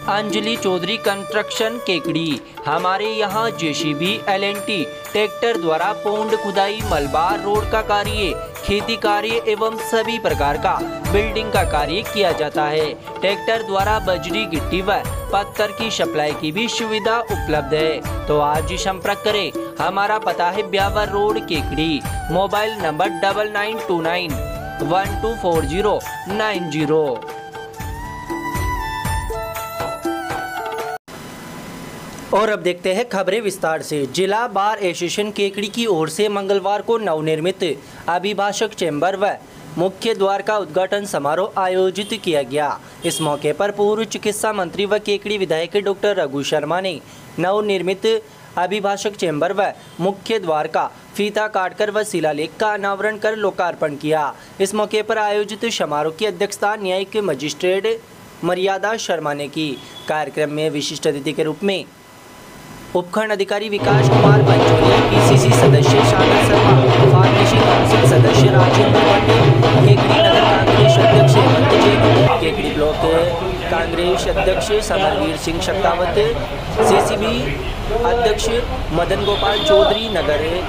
Anjali Chaudhary construction Kekri. हमारे यहाँ JCB, LNT tractor द्वारा पौंड खुदाई, मलबा, रोड का कार्य, खेती कार्य एवं सभी प्रकार का बिल्डिंग का कार्य किया जाता है। ट्रैक्टर द्वारा बजरी, गिट्टी व पत्थर की सप्लाई की भी सुविधा उपलब्ध है। तो आज ही संपर्क करें। हमारा पता है Beawar road, Kekri. Mobile number 9929124090। और अब देखते हैं खबरें विस्तार से। जिला बार एसोसिएशन केकड़ी की ओर से मंगलवार को नवनिर्मित अभिभाषक चैम्बर व मुख्य द्वार का उद्घाटन समारोह आयोजित किया गया। इस मौके पर पूर्व चिकित्सा मंत्री व केकड़ी विधायक डॉक्टर रघु शर्मा ने नवनिर्मित अभिभाषक चैम्बर व मुख्य द्वार का फीता काटकर व शिलालेख का अनावरण कर लोकार्पण किया। इस मौके पर आयोजित समारोह की अध्यक्षता न्यायिक मजिस्ट्रेट मर्यादा शर्मा ने की। कार्यक्रम में विशिष्ट अतिथि के रूप में उपखंड अधिकारी विकास कुमार पंचोली, पीसीसी सदस्य शांता शर्मा, फार्मेसी काउंसिल सदस्य राजेंद्र भट्ट, केकड़ी नगर कांग्रेस अध्यक्ष हेमंत जैन, केकड़ी ब्लॉक कांग्रेस अध्यक्ष समरवीर सिंह शक्तावत, सीसीबी अध्यक्ष मदन गोपाल चौधरी, नगर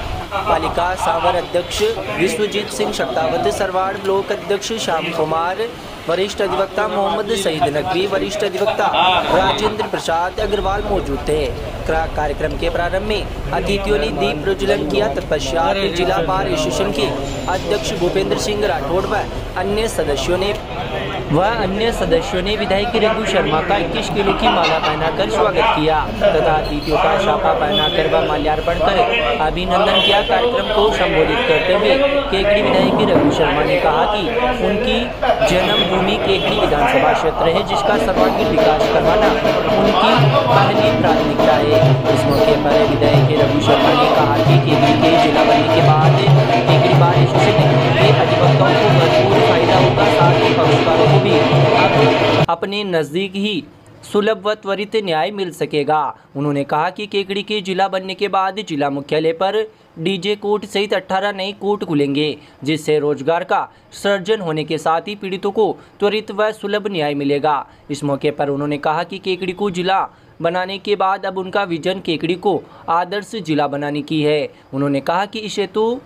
पालिका सावर अध्यक्ष विश्वजीत सिंह शक्तावत, सरवाड़ ब्लॉक अध्यक्ष श्याम कुमार, वरिष्ठ अधिवक्ता मोहम्मद सईद नकवी, वरिष्ठ अधिवक्ता राजेंद्र प्रसाद अग्रवाल मौजूद थे। कार्यक्रम के प्रारंभ में अतिथियों ने दीप प्रज्वलन किया। तत्पश्चात जिला बार एसोसिएशन के अध्यक्ष भूपेंद्र सिंह राठौड़ व अन्य सदस्यों ने विधायक रघु शर्मा का 21 किलो की माला पहनाकर स्वागत किया तथा अतिथियों का शापा पहनाकर व माल्यार्पण कर अभिनंदन किया। कार्यक्रम को संबोधित करते हुए केकड़ी विधायक रघु शर्मा ने कहा कि उनकी जन्मभूमि केकड़ी विधानसभा क्षेत्र है, जिसका सर्वांगीण विकास करवाना उनकी पहली प्राथमिकता है। इस मौके पर विधायक रघु शर्मा ने कहा कि केकड़ी के जिला बनने के बाद केकड़ी बार एसोसिएशन के अधिवक्ताओं को भरपूर फायदा होगा, साथ ही पक्षकारों को भी अब अपने नजदीक ही सुलभ व त्वरित न्याय मिल सकेगा। उन्होंने कहा कि केकड़ी के जिला बनने के बाद जिला मुख्यालय पर डीजे कोर्ट सहित 18 नए कोर्ट खुलेंगे, जिससे रोजगार का सृजन होने के साथ ही पीड़ितों को त्वरित व सुलभ न्याय मिलेगा। इस मौके पर उन्होंने कहा कि केकड़ी को जिला बनाने के बाद अब उनका विजन केकड़ी को आदर्श जिला बनाने की है। उन्होंने कहा कि इस हेतु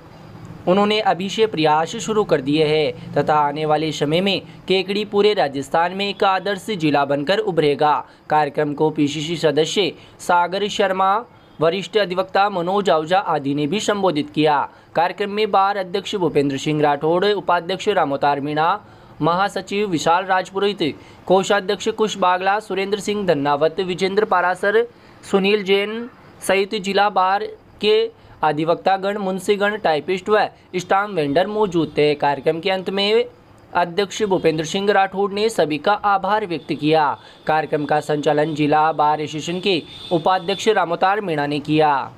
उन्होंने अभी से प्रयास शुरू कर दिए हैं तथा आने वाले समय में केकड़ी पूरे राजस्थान में एक आदर्श जिला बनकर उभरेगा। कार्यक्रम को पीसीसी सदस्य सागर शर्मा, वरिष्ठ अधिवक्ता मनोज आहूजा आदि ने भी संबोधित किया। कार्यक्रम में बार अध्यक्ष भूपेंद्र सिंह राठौड़, उपाध्यक्ष रामोतार मीणा, महासचिव विशाल राजपुरोहित, कोषाध्यक्ष कुश बागला, सुरेंद्र सिंह धन्नावत, विजेंद्र पारासर, सुनील जैन सहित जिला बार के अधिवक्तागण, मुंशीगण, टाइपिस्ट व स्टाम्प वेंडर मौजूद थे। कार्यक्रम के अंत में अध्यक्ष भूपेंद्र सिंह राठौड़ ने सभी का आभार व्यक्त किया। कार्यक्रम का संचालन जिला बार एसोसिएशन के उपाध्यक्ष रामोतार मीणा ने किया।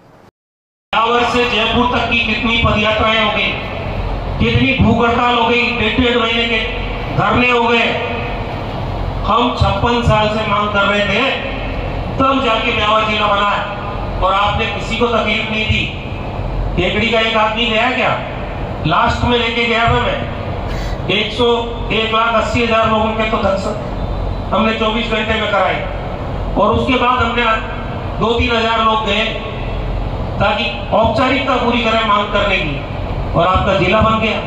ब्यावर से जयपुर तक की कितनी पदयात्राएं हो गई, कितनी भूख हड़ताल हो गई, 1.5 महीने के धरने हो गए। हम 56 साल से मांग कर रहे थे, तब जाके ब्यावर जिला बना है और आपने किसी को तकलीफ नहीं दी। केकड़ी का एक आदमी गया क्या, लास्ट में लेके गया था मैं 1,80,000 लोगों के तो दर्शन हमने 24 घंटे में कराए और उसके बाद हमने 2-3 हजार लोग गए ताकि औपचारिकता पूरी करें मांग करने की, और आपका जिला बन गया।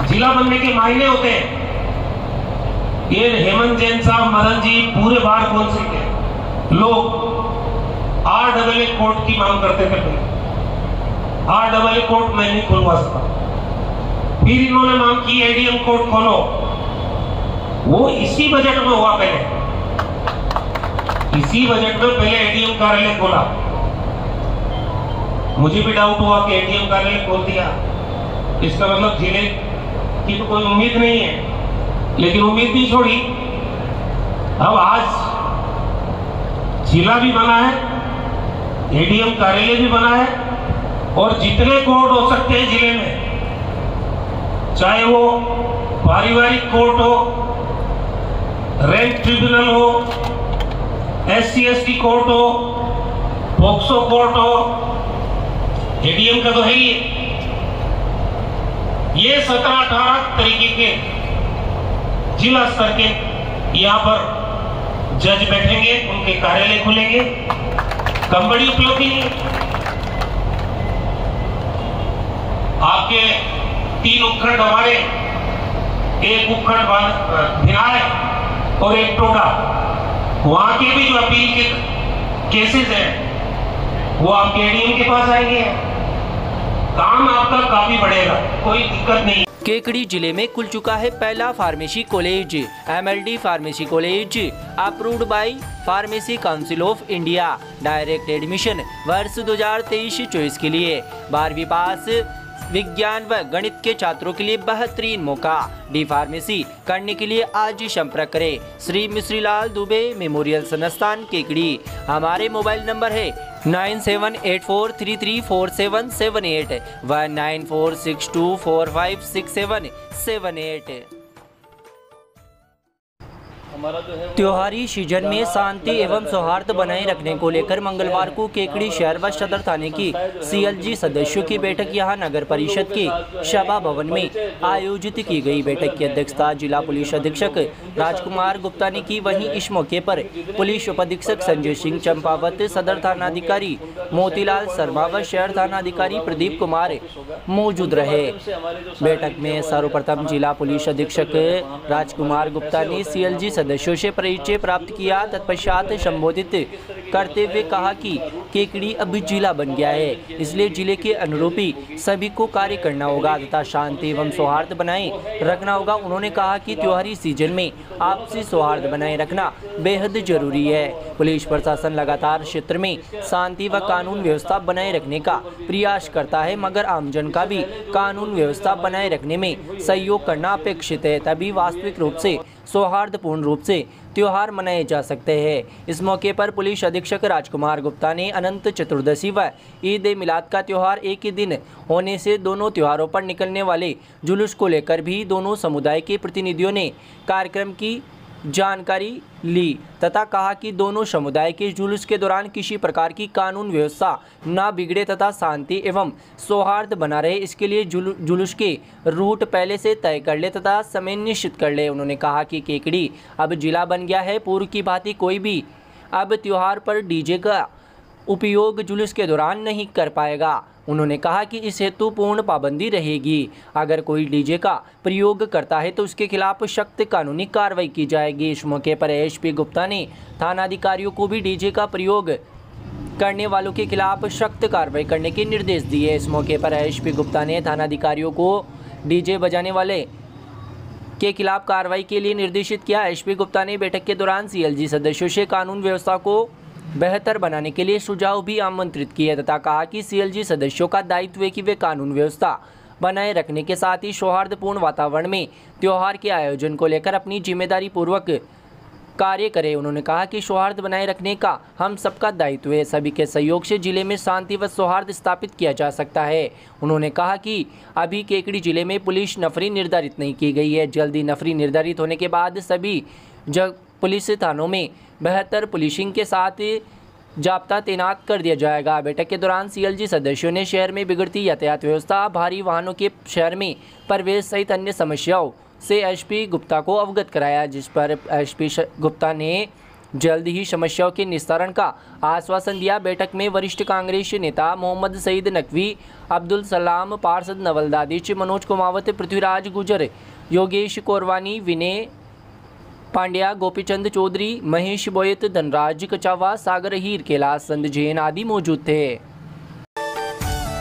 जिला बनने के मायने होते हैं। ये हेमंत जैन साहब, मदन जी, पूरे बार काउंसिल के लोग RAA कोर्ट की मांग करते थे। RAA कोर्ट मैं नहीं खुलवा सका, फिर इन्होंने मांग की ADM कोर्ट खोलो, वो इसी बजट में हुआ। पहले इसी बजट में पहले ADM कार्यालय खोला। मुझे भी डाउट हुआ कि ADM कार्यालय खोल दिया, इसका मतलब जिले की तो कोई उम्मीद नहीं है, लेकिन उम्मीद भी छोड़ी। अब आज जिला भी बना है, ADM कार्यालय भी बना है, और जितने कोर्ट हो सकते हैं जिले में, चाहे वो पारिवारिक कोर्ट हो, रेंट ट्रिब्यूनल हो, SC/ST कोर्ट हो, पॉक्सो कोर्ट हो, ADM का तो है ही। ये 17-18 तरीके के जिला स्तर के यहाँ पर जज बैठेंगे, उनके कार्यालय खुलेंगे। कम बड़ी उपलब्धि नहीं। आपके 3 उपखंड हमारे, 1 उपखंड भिनाय और 1 टोडा, वहां के भी जो अपील के केसेस हैं वो आपके एडीएम के पास आएंगे। काम आपका काफी बढ़ेगा, कोई दिक्कत नहीं। केकड़ी जिले में खुल चुका है पहला pharmacy college. MLD pharmacy college approved by pharmacy council of India. Direct admission वर्ष 2023-24 के लिए 12वीं पास विज्ञान व गणित के छात्रों के लिए बेहतरीन मौका। डी फार्मेसी करने के लिए आज ही संपर्क करें श्री मिश्रीलाल दुबे मेमोरियल संस्थान केकड़ी। हमारे मोबाइल नंबर है 9784334778 व 9462456778। त्योहारी सीजन में शांति एवं सौहार्द बनाए रखने को लेकर मंगलवार को केकड़ी शहर व सदर थाने की CLG सदस्यों की बैठक यहां नगर परिषद के सभा भवन में आयोजित की गई। बैठक की अध्यक्षता जिला पुलिस अधीक्षक राजकुमार गुप्ता ने की। वहीं इस मौके पर पुलिस उपाधीक्षक संजय सिंह चंपावत, सदर थानाधिकारी मोतीलाल शर्मा व शहर थानाधिकारी प्रदीप कुमार मौजूद रहे। बैठक में सर्वप्रथम जिला पुलिस अधीक्षक राजकुमार गुप्ता ने CLG सदस्यों से परिचय प्राप्त किया। तत्पश्चात संबोधित करते हुए कहा कि केकड़ी अब जिला बन गया है, इसलिए जिले के अनुरूपी सभी को कार्य करना होगा तथा शांति एवं सौहार्द बनाए रखना होगा। उन्होंने कहा कि त्योहारी सीजन में आपसी सौहार्द बनाए रखना बेहद जरूरी है। पुलिस प्रशासन लगातार क्षेत्र में शांति व कानून व्यवस्था बनाए रखने का प्रयास करता है, मगर आमजन का भी कानून व्यवस्था बनाए रखने में सहयोग करना अपेक्षित है, तभी वास्तविक रूप से सौहार्दपूर्ण रूप से त्योहार मनाए जा सकते हैं। इस मौके पर पुलिस अधीक्षक राजकुमार गुप्ता ने अनंत चतुर्दशी व ईद ए मिलाद का त्योहार एक ही दिन होने से दोनों त्योहारों पर निकलने वाले जुलूस को लेकर भी दोनों समुदाय के प्रतिनिधियों ने कार्यक्रम की जानकारी ली तथा कहा कि दोनों समुदाय के जुलूस के दौरान किसी प्रकार की कानून व्यवस्था न बिगड़े तथा शांति एवं सौहार्द बना रहे, इसके लिए जुलूस के रूट पहले से तय कर ले तथा समय निश्चित कर ले। उन्होंने कहा कि केकड़ी अब जिला बन गया है, पूर्व की भांति कोई भी अब त्योहार पर डीजे का उपयोग जुलूस के दौरान नहीं कर पाएगा। उन्होंने कहा कि इस हेतु पूर्ण पाबंदी रहेगी। अगर कोई डीजे का प्रयोग करता है तो उसके खिलाफ सख्त कानूनी कार्रवाई की जाएगी। इस मौके पर एसपी गुप्ता ने थानाधिकारियों को भी डीजे का प्रयोग करने वालों के खिलाफ सख्त कार्रवाई करने के निर्देश दिए। इस मौके पर एसपी गुप्ता ने थानाधिकारियों को डीजे बजाने वाले के खिलाफ कार्रवाई के लिए निर्देशित किया। एसपी गुप्ता ने बैठक के दौरान CLG सदस्यों से कानून व्यवस्था को बेहतर बनाने के लिए सुझाव भी आमंत्रित किए तथा कहा कि CLG सदस्यों का दायित्व है कि वे कानून व्यवस्था बनाए रखने के साथ ही सौहार्दपूर्ण वातावरण में त्योहार के आयोजन को लेकर अपनी जिम्मेदारी पूर्वक कार्य करें। उन्होंने कहा कि सौहार्द बनाए रखने का हम सबका दायित्व है, सभी के सहयोग से जिले में शांति व सौहार्द स्थापित किया जा सकता है। उन्होंने कहा कि अभी केकड़ी जिले में पुलिस नफरी निर्धारित नहीं की गई है, जल्दी नफरी निर्धारित होने के बाद सभी पुलिस थानों में बेहतर पुलिसिंग के साथ जाब्ता तैनात कर दिया जाएगा। बैठक के दौरान CLG सदस्यों ने शहर में बिगड़ती यातायात व्यवस्था, भारी वाहनों के शहर में प्रवेश सहित अन्य समस्याओं से एसपी गुप्ता को अवगत कराया, जिस पर एसपी गुप्ता ने जल्द ही समस्याओं के निस्तारण का आश्वासन दिया। बैठक में वरिष्ठ कांग्रेस नेता मोहम्मद सईद नकवी, अब्दुल सलाम, पार्षद नवल दादिच, मनोज कुमावत, पृथ्वीराज गुजर, योगेश कोरवानी, विनय पांड्या, गोपीचंद चौधरी, महेश बोयत, धनराज कचावा, सागर हीर, कैलाश चंद जैन आदि मौजूद थे।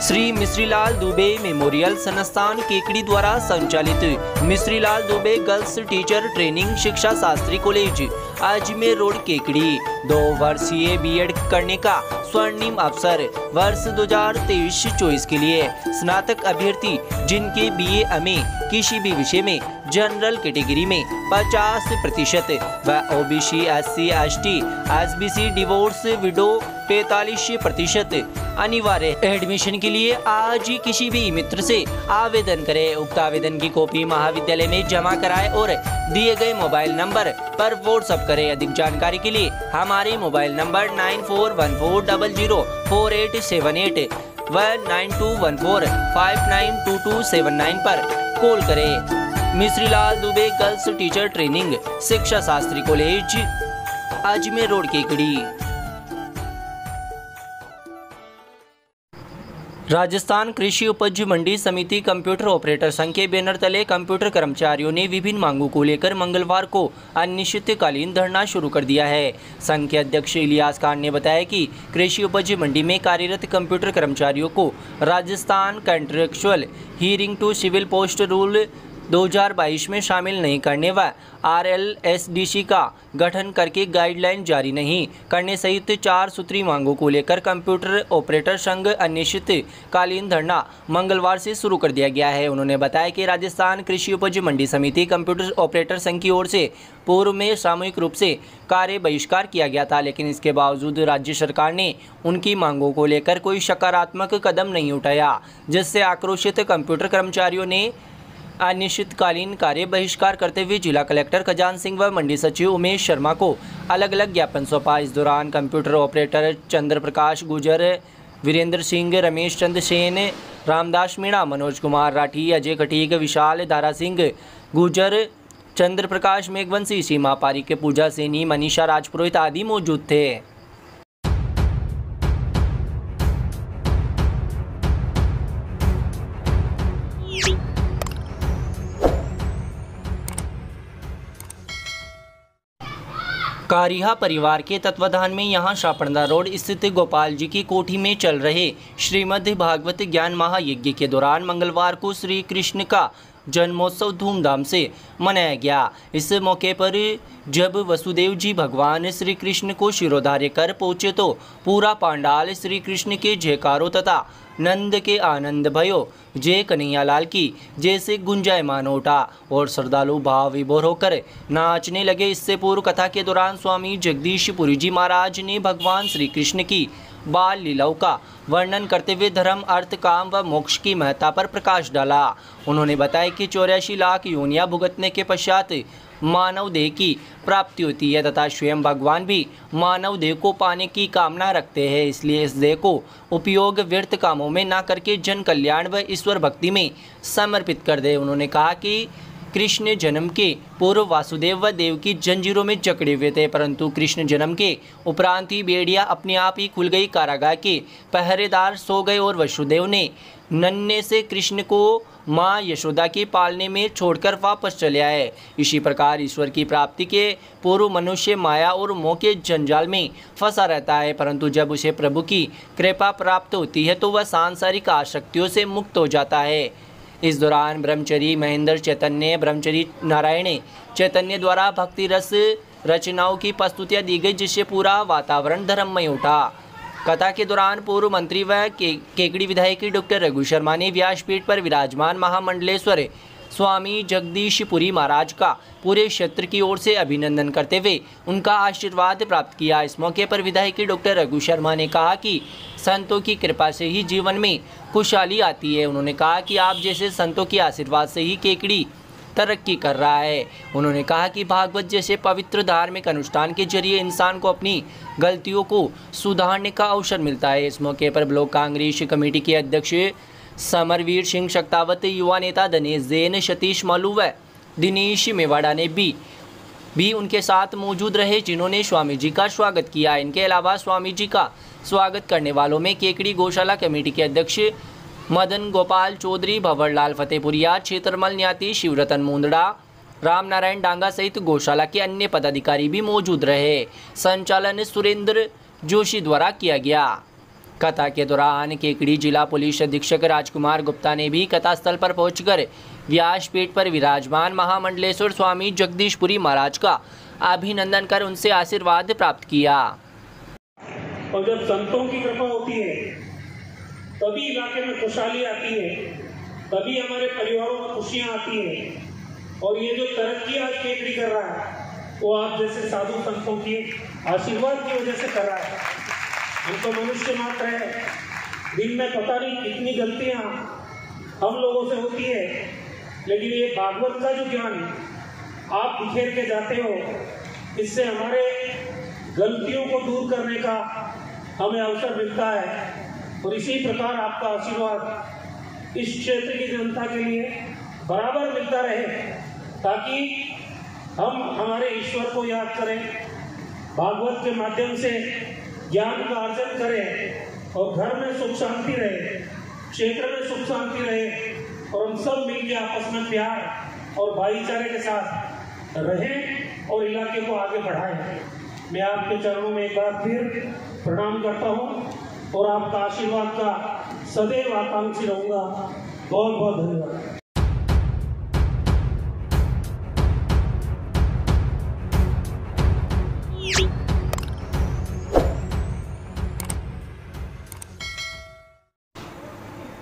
श्री मिश्रीलाल दुबे मेमोरियल संस्थान केकड़ी द्वारा संचालित Mishrilal Dubey girls teacher training शिक्षा शास्त्री कॉलेज अजमेर रोड केकड़ी 2 वर्षीय B.Ed करने का स्वर्णिम अवसर। वर्ष 2023-24 के लिए स्नातक अभ्यर्थी जिनके BA किसी भी विषय में जनरल कैटेगरी में 50% व OBC SC ST SBC divorce window 45% अनिवार्य। एडमिशन के लिए आज ही किसी भी मित्र से आवेदन करें। उक्त आवेदन की कॉपी महाविद्यालय में जमा कराएं और दिए गए मोबाइल नंबर पर व्हाट्सएप करें। अधिक जानकारी के लिए हमारे मोबाइल नंबर 9414004878 व 9214592279 पर कॉल करें। Mishrilal Dubey girls teacher training शिक्षा शास्त्री कॉलेज अजमेर रोड केकड़ी। राजस्थान कृषि उपज मंडी समिति कंप्यूटर ऑपरेटर संघ के बैनर तले कंप्यूटर कर्मचारियों ने विभिन्न मांगों को लेकर मंगलवार को अनिश्चितकालीन धरना शुरू कर दिया है। संघ के अध्यक्ष इलियास खान ने बताया कि कृषि उपज मंडी में कार्यरत कंप्यूटर कर्मचारियों को Rajasthan contractual hiring to civil post rule 2022 में शामिल नहीं करने व RLSDC का गठन करके गाइडलाइन जारी नहीं करने सहित 4 सूत्री मांगों को लेकर कंप्यूटर ऑपरेटर संघ अनिश्चितकालीन धरना मंगलवार से शुरू कर दिया गया है। उन्होंने बताया कि राजस्थान कृषि उपज मंडी समिति कंप्यूटर ऑपरेटर संघ की ओर से पूर्व में सामूहिक रूप से कार्य बहिष्कार किया गया था, लेकिन इसके बावजूद राज्य सरकार ने उनकी मांगों को लेकर कोई सकारात्मक कदम नहीं उठाया, जिससे आक्रोशित कंप्यूटर कर्मचारियों ने अनिश्चितकालीन कार्य बहिष्कार करते हुए जिला कलेक्टर खजान सिंह व मंडी सचिव उमेश शर्मा को अलग अलग ज्ञापन सौंपा। इस दौरान कंप्यूटर ऑपरेटर चंद्र प्रकाश गुजर, वीरेंद्र सिंह, रमेश चंद्र सेन, रामदास मीणा, मनोज कुमार राठी, अजय खटीक, विशाल दारा सिंह गुजर, चंद्र प्रकाश मेघवंशी, सीमा पारिक, पूजा सैनी, मनीषा राजपुरोहित आदि मौजूद थे। कारिहा परिवार के तत्वाधान में यहां शापणदा रोड स्थित गोपाल जी की कोठी में चल रहे श्रीमद् भागवत ज्ञान महायज्ञ के दौरान मंगलवार को श्री कृष्ण का जन्मोत्सव धूमधाम से मनाया गया। इस मौके पर जब वसुदेव जी भगवान श्री कृष्ण को शिरोधार्य कर पहुँचे तो पूरा पांडाल श्री कृष्ण के जयकारों तथा नंद के आनंद भयो जय कन्हैयालाल की जैसे गुंजायमान उठा और श्रद्धालु भाव विभोर होकर नाचने लगे। इससे पूर्व कथा के दौरान स्वामी जगदीश पुरी जी महाराज ने भगवान श्री कृष्ण की बाल लीलाओं का वर्णन करते हुए धर्म, अर्थ, काम व मोक्ष की महत्ता पर प्रकाश डाला। उन्होंने बताया कि 84 लाख योनियां भुगतने के पश्चात मानव देह की प्राप्ति होती है तथा स्वयं भगवान भी मानव देह को पाने की कामना रखते हैं, इसलिए इस देह को उपयोग व्यर्थ कामों में न करके जन कल्याण व ईश्वर भक्ति में समर्पित कर दे। उन्होंने कहा कि कृष्ण जन्म के पूर्व वासुदेव व देव की जंजीरों में जकड़े हुए थे, परंतु कृष्ण जन्म के उपरांत ही बेड़िया अपने आप ही खुल गई। कारागार के पहरेदार सो गए और वसुदेव ने नन्हे से कृष्ण को माँ यशोदा के पालने में छोड़कर वापस चले आए। इसी प्रकार ईश्वर की प्राप्ति के पूर्व मनुष्य माया और मोह के जंजाल में फंसा रहता है, परंतु जब उसे प्रभु की कृपा प्राप्त होती है तो वह सांसारिक आसक्तियों से मुक्त हो जाता है। इस दौरान ब्रह्मचरी महेंद्र चैतन्य, ब्रह्मचरी नारायण चैतन्य द्वारा भक्ति रस रचनाओं की प्रस्तुतियाँ दी गई, जिससे पूरा वातावरण धर्ममय उठा। कथा के दौरान पूर्व मंत्री व केकड़ी विधायक डॉक्टर रघु शर्मा ने व्यासपीठ पर विराजमान महामंडलेश्वर स्वामी जगदीशपुरी महाराज का पूरे क्षेत्र की ओर से अभिनंदन करते हुए उनका आशीर्वाद प्राप्त किया। इस मौके पर विधायक डॉक्टर रघु शर्मा ने कहा कि संतों की कृपा से ही जीवन में खुशहाली आती है। उन्होंने कहा कि आप जैसे संतों के आशीर्वाद से ही केकड़ी तरक्की कर रहा है। उन्होंने कहा कि भागवत जैसे पवित्र धार्मिक अनुष्ठान के जरिए इंसान को अपनी गलतियों को सुधारने का अवसर मिलता है। इस मौके पर ब्लॉक कांग्रेस कमेटी के अध्यक्ष समरवीर सिंह शक्तावत, युवा नेता दिनेश जैन, सतीश मालू व दिनेश मेवाड़ा ने भी उनके साथ मौजूद रहे, जिन्होंने स्वामी जी का स्वागत किया। इनके अलावा स्वामी जी का स्वागत करने वालों में केकड़ी गौशाला कमेटी के अध्यक्ष मदन गोपाल चौधरी, भंवरलाल फतेहपुरिया, क्षेत्रमल न्याती, शिवरतन मुंदड़ा, राम नारायण डांगा सहित गौशाला के अन्य पदाधिकारी भी मौजूद रहे। संचालन सुरेंद्र जोशी द्वारा किया गया। कथा के दौरान केकड़ी जिला पुलिस अधीक्षक राजकुमार गुप्ता ने भी कथा स्थल पर पहुंचकर व्यासपीठ पर विराजमान महामंडलेश्वर स्वामी जगदीशपुरी महाराज का अभिनंदन कर उनसे आशीर्वाद प्राप्त किया। और जब संतों की कृपा होती है तभी इलाके में खुशहाली आती है, तभी हमारे परिवारों में खुशियां आती हैं। और ये जो तरक्की आज केकड़ी कर रहा है वो आप जैसे साधु संतों की आशीर्वाद की वजह से कर रहा है। हम तो मनुष्य मात्र है, दिन में पता नहीं कितनी गलतियां हम लोगों से होती है, लेकिन ये भागवत का जो ज्ञान आप बिखेर के जाते हो, इससे हमारे गलतियों को दूर करने का हमें अवसर मिलता है। और इसी प्रकार आपका आशीर्वाद इस क्षेत्र की जनता के लिए बराबर मिलता रहे। ताकि हम हमारे ईश्वर को याद करें, भागवत के माध्यम से ज्ञान का अर्जन करें और घर में सुख शांति रहे, क्षेत्र में सुख शांति रहे और हम सब मिलकर आपस में प्यार और भाईचारे के साथ रहें और इलाके को आगे बढ़ाएं। मैं आपके चरणों में एक बार फिर प्रणाम करता हूं और आपका आशीर्वाद का सदैव आकांक्षी रहूंगा। बहुत बहुत धन्यवाद।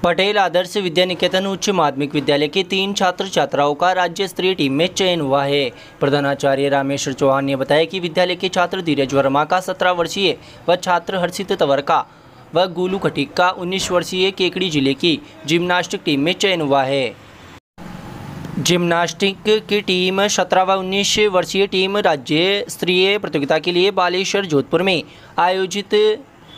पटेल आदर्श विद्या निकेतन उच्च माध्यमिक विद्यालय के 3 छात्र छात्राओं का राज्य स्तरीय टीम में चयन हुआ है। प्रधानाचार्य रामेश्वर चौहान ने बताया कि विद्यालय के छात्र धीरज वर्मा का 17 वर्षीय व छात्र हर्षित तंवर का व गोलू खटीक का 19 वर्षीय केकड़ी जिले की जिम्नास्टिक टीम में चयन हुआ है। जिम्नास्टिक की टीम 17 व 19 वर्षीय टीम राज्य स्तरीय प्रतियोगिता के लिए बालेश्वर जोधपुर में आयोजित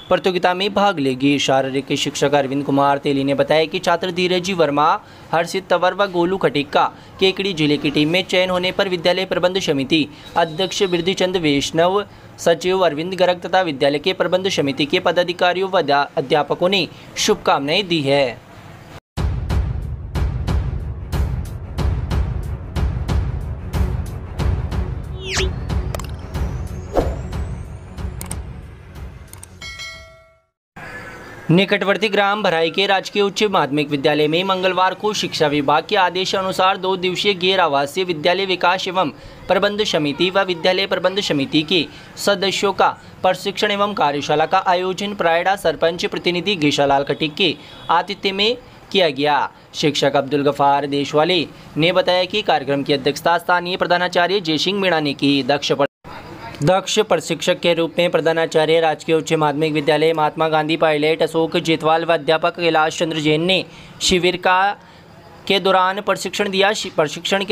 प्रतियोगिता में भाग लेगी। शारीरिक शिक्षक अरविंद कुमार तेली ने बताया कि छात्र धीरज वर्मा, हर्षित तंवर व गोलू खटीक का केकड़ी जिले की टीम में चयन होने पर विद्यालय प्रबंध समिति अध्यक्ष बिरदीचंद वैष्णव, सचिव अरविंद गर्ग तथा विद्यालय के प्रबंध समिति के पदाधिकारियों व अध्यापकों ने शुभकामनाएं दी है। निकटवर्ती ग्राम भराई के राजकीय उच्च माध्यमिक विद्यालय में मंगलवार को शिक्षा विभाग के आदेशानुसार 2 दिवसीय गैर आवासीय विद्यालय विकास एवं प्रबंध समिति व विद्यालय प्रबंध समिति के सदस्यों का प्रशिक्षण एवं कार्यशाला का आयोजन प्रायडा सरपंच प्रतिनिधि गेशालाल खटीक के आतिथ्य में किया गया। शिक्षक अब्दुल गफार देशवाली ने बताया कि कार्यक्रम की अध्यक्षता स्थानीय प्रधानाचार्य जयसिंह मीणा ने की। दक्ष प्रशिक्षक के रूप में प्रधानाचार्य राजकीय उच्च माध्यमिक विद्यालय महात्मा गांधी पायलट अशोक जेतवाल व अध्यापक कैलाश चंद्र जैन ने शिविर के दौरान प्रशिक्षण दिया। प्रशिक्षण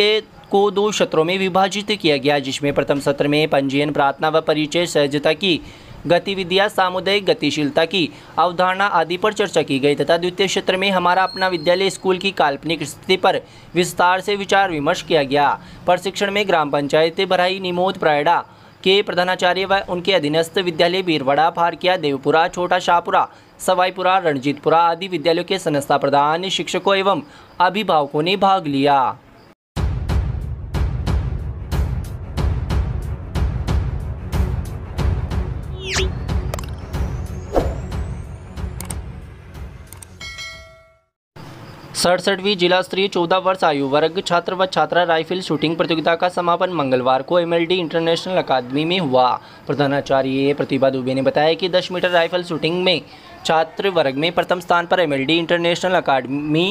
को 2 सत्रों में विभाजित किया गया, जिसमें प्रथम सत्र में पंजीयन, प्रार्थना व परिचय, सहजता की गतिविधियां, सामुदायिक गतिशीलता की अवधारणा आदि पर चर्चा की गई तथा द्वितीय सत्र में हमारा अपना विद्यालय स्कूल की काल्पनिक स्थिति पर विस्तार से विचार विमर्श किया गया। प्रशिक्षण में ग्राम पंचायत भराई, निमोद, प्रायडा के प्रधानाचार्य व उनके अधीनस्थ विद्यालय बीरवड़ा, फारकिया, देवपुरा, छोटा शाहपुरा, सवाईपुरा, रणजीतपुरा आदि विद्यालयों के संस्था प्रधान, शिक्षकों एवं अभिभावकों ने भाग लिया। सड़सठवीं जिला स्तरीय 14 वर्ष आयु वर्ग छात्र व छात्रा राइफल शूटिंग प्रतियोगिता का समापन मंगलवार को MLD इंटरनेशनल अकादमी में हुआ। प्रधानाचार्य प्रतिभा दुबे ने बताया कि 10 मीटर राइफल शूटिंग में छात्र वर्ग में प्रथम स्थान पर MLD इंटरनेशनल अकादमी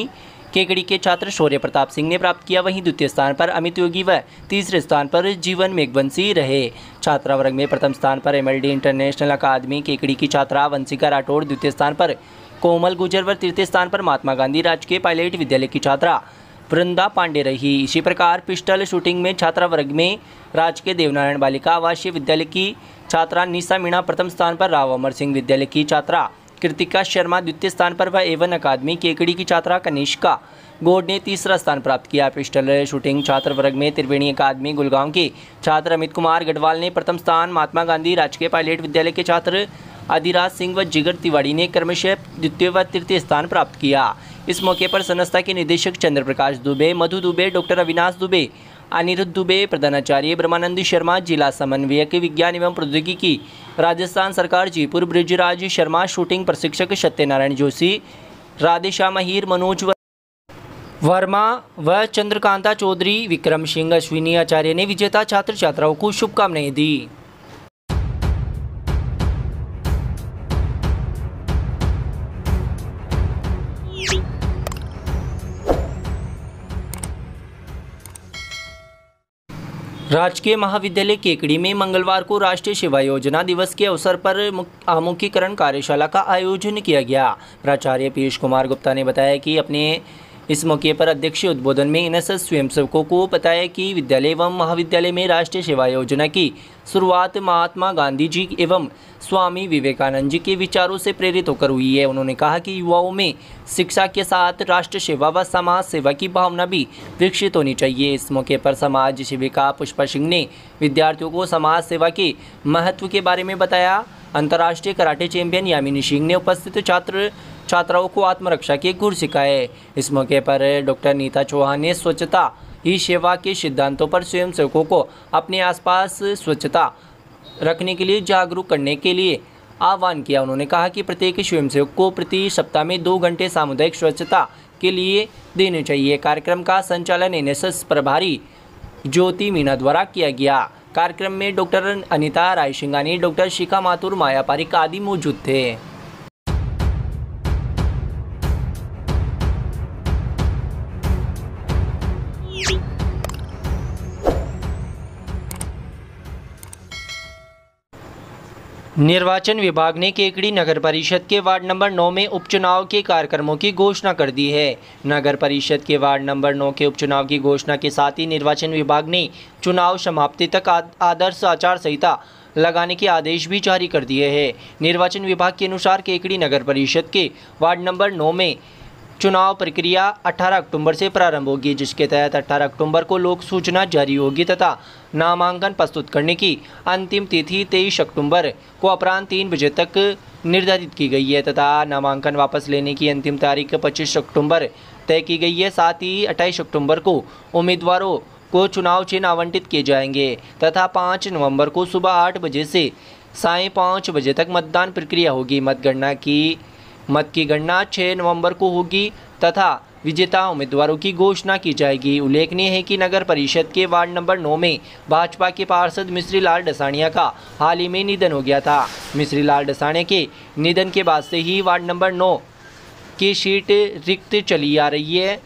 केकड़ी के छात्र शौर्य प्रताप सिंह ने प्राप्त किया। वहीं द्वितीय स्थान पर अमित योगी व तीसरे स्थान पर जीवन मेघवंशी रहे। छात्रा वर्ग में प्रथम स्थान पर MLD इंटरनेशनल अकादमी केकड़ी की छात्रा वंशिका राठौड़, द्वितीय स्थान पर कोमल गुजर व तृतीय स्थान पर महात्मा गांधी राजकीय पायलट विद्यालय की छात्रा वृंदा पांडे रही। इसी प्रकार पिस्टल शूटिंग में छात्रा वर्ग में राजकीय देवनारायण बालिका आवासीय विद्यालय की छात्रा निशा मीणा प्रथम स्थान पर, राव अमर सिंह विद्यालय की छात्रा कृतिका शर्मा द्वितीय स्थान पर व एवन अकादमी केकड़ी की छात्रा कनिष्का गौड़ ने तीसरा स्थान प्राप्त किया। पिस्टल शूटिंग छात्र वर्ग में त्रिवेणी अकादमी गुड़गांव के छात्र अमित कुमार गढ़वाल ने प्रथम स्थान, महात्मा गांधी राजकीय पायलट विद्यालय के छात्र अधिराज सिंह व जिगर तिवाड़ी ने क्रमशः द्वितीय व तृतीय स्थान प्राप्त किया। इस मौके पर संस्था के निदेशक चंद्र प्रकाश दुबे, मधु दुबे, डॉक्टर अविनाश दुबे, अनिरुद्ध दुबे, प्रधानाचार्य ब्रह्मानंद शर्मा, जिला समन्वयक विज्ञान एवं प्रौद्योगिकी राजस्थान सरकार जयपुर बृजराज शर्मा, शूटिंग प्रशिक्षक सत्यनारायण जोशी, राधेश्याम अहीर, मनोज वर्मा व चंद्रकांता चौधरी, विक्रम सिंह, अश्विनी आचार्य ने विजेता छात्र छात्राओं को शुभकामनाएं दी। राजकीय महाविद्यालय केकड़ी में मंगलवार को राष्ट्रीय सेवा योजना दिवस के अवसर पर आमुखीकरण कार्यशाला का आयोजन किया गया। प्राचार्य पीयूष कुमार गुप्ता ने बताया कि अपने इस मौके पर अध्यक्षीय उद्बोधन में एनएसएस स्वयंसेवकों को बताया कि विद्यालय एवं महाविद्यालय में राष्ट्रीय सेवा योजना की शुरुआत महात्मा गांधी जी एवं स्वामी विवेकानंद जी के विचारों से प्रेरित होकर हुई है। उन्होंने कहा कि युवाओं में शिक्षा के साथ राष्ट्र सेवा व समाज सेवा की भावना भी विकसित होनी चाहिए। इस मौके पर समाज सेविका पुष्पा सिंह ने विद्यार्थियों को समाज सेवा के महत्व के बारे में बताया। अंतर्राष्ट्रीय कराटे चैंपियन यामिनी सिंह ने उपस्थित छात्राओं को आत्मरक्षा के गुर सिखाए। इस मौके पर डॉक्टर नीता चौहान ने स्वच्छता ही सेवा के सिद्धांतों पर स्वयंसेवकों को अपने आसपास स्वच्छता रखने के लिए जागरूक करने के लिए आह्वान किया। उन्होंने कहा कि प्रत्येक स्वयंसेवक को प्रति सप्ताह में 2 घंटे सामुदायिक स्वच्छता के लिए देने चाहिए। कार्यक्रम का संचालन एनएसएस प्रभारी ज्योति मीणा द्वारा किया गया। कार्यक्रम में डॉक्टर अनिता रायसिंगानी, डॉक्टर शिखा माथुर, माया पारिक आदि मौजूद थे। निर्वाचन विभाग ने केकड़ी नगर परिषद के वार्ड नंबर 9 में उपचुनाव के कार्यक्रमों की घोषणा कर दी है। नगर परिषद के वार्ड नंबर 9 के उपचुनाव की घोषणा के साथ ही निर्वाचन विभाग ने चुनाव समाप्ति तक आदर्श आचार संहिता लगाने के आदेश भी जारी कर दिए हैं। निर्वाचन विभाग के अनुसार केकड़ी नगर परिषद के वार्ड नंबर 9 में चुनाव प्रक्रिया 18 अक्टूबर से प्रारंभ होगी, जिसके तहत 18 अक्टूबर को लोक सूचना जारी होगी तथा नामांकन प्रस्तुत करने की अंतिम तिथि 23 अक्टूबर को अपराह्न 3 बजे तक निर्धारित की गई है तथा नामांकन वापस लेने की अंतिम तारीख 25 अक्टूबर तय की गई है। साथ ही 28 अक्टूबर को उम्मीदवारों को चुनाव चिन्ह आवंटित किए जाएंगे तथा 5 नवंबर को सुबह 8 बजे से सायं 5 बजे तक मतदान प्रक्रिया होगी। मत की गणना 6 नवंबर को होगी तथा विजेता उम्मीदवारों की घोषणा की जाएगी। उल्लेखनीय है कि नगर परिषद के वार्ड नंबर 9 में भाजपा के पार्षद मिश्री लाल डसानिया का हाल ही में निधन हो गया था। मिश्री लाल डसानिया के निधन के बाद से ही वार्ड नंबर 9 की सीट रिक्त चली आ रही है,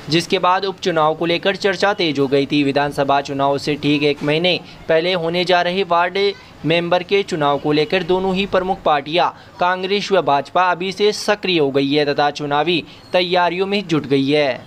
जिसके बाद उपचुनाव को लेकर चर्चा तेज हो गई थी। विधानसभा चुनाव से ठीक 1 महीने पहले होने जा रहे वार्ड मेंबर के चुनाव को लेकर दोनों ही प्रमुख पार्टियां कांग्रेस व भाजपा अभी से सक्रिय हो गई है तथा चुनावी तैयारियों में जुट गई है।